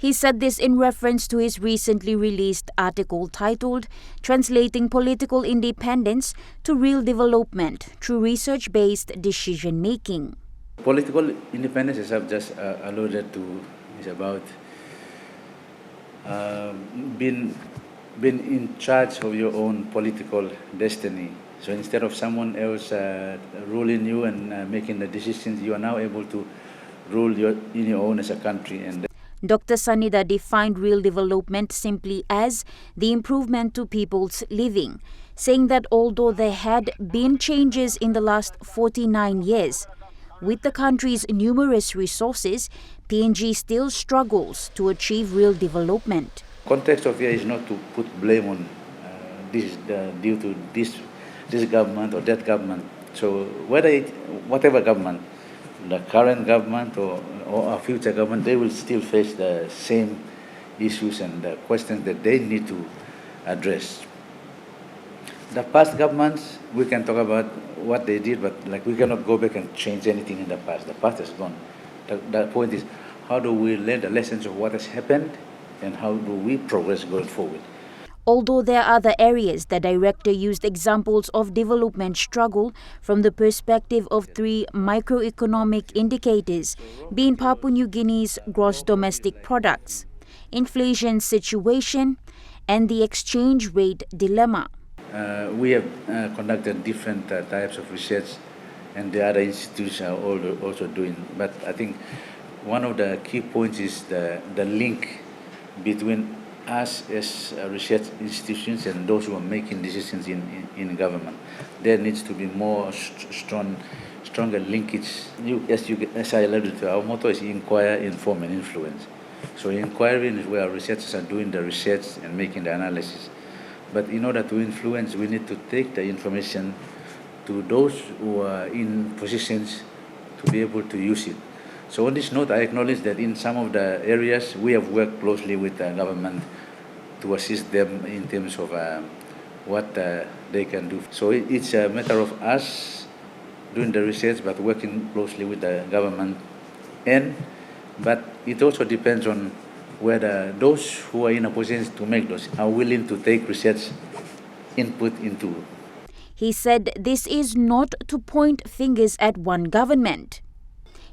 He said this in reference to his recently released article titled "Translating Political Independence to Real Development Through Research-Based Decision-Making." Political independence, as I've just alluded to, is about being in charge of your own political destiny. So instead of someone else ruling you and making the decisions, you are now able to rule in your own as a country. And Dr. Sanida defined real development simply as the improvement to people's living, saying that although there had been changes in the last 49 years, with the country's numerous resources, PNG still struggles to achieve real development. Context of here is not to put blame on this due to this government or that government. So whatever government, the current government or a future government, they will still face the same issues and the questions that they need to address. The past governments, we can talk about what they did, but we cannot go back and change anything in the past. The past is gone. The point is, how do we learn the lessons of what has happened and how do we progress going forward? Although there are other areas, the director used examples of development struggle from the perspective of three microeconomic indicators, being Papua New Guinea's gross domestic products, inflation situation, and the exchange rate dilemma. We have conducted different types of research, and the other institutions are also doing. But I think one of the key points is the link between us as research institutions and those who are making decisions in government. There needs to be more stronger linkage. As I alluded to, our motto is inquire, inform, and influence. So inquiring is where our researchers are doing the research and making the analysis. But in order to influence, we need to take the information to those who are in positions to be able to use it. So on this note, I acknowledge that in some of the areas, we have worked closely with the government to assist them in terms of what they can do. So it's a matter of us doing the research, but working closely with the government. But it also depends on whether those who are in a position to make those are willing to take research input into. He said this is not to point fingers at one government.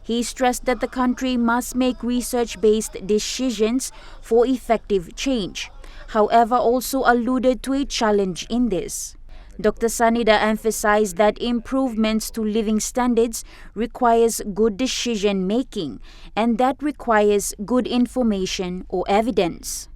He stressed that the country must make research-based decisions for effective change, however also alluded to a challenge in this. Dr. Sanida emphasized that improvements to living standards requires good decision-making and that requires good information or evidence.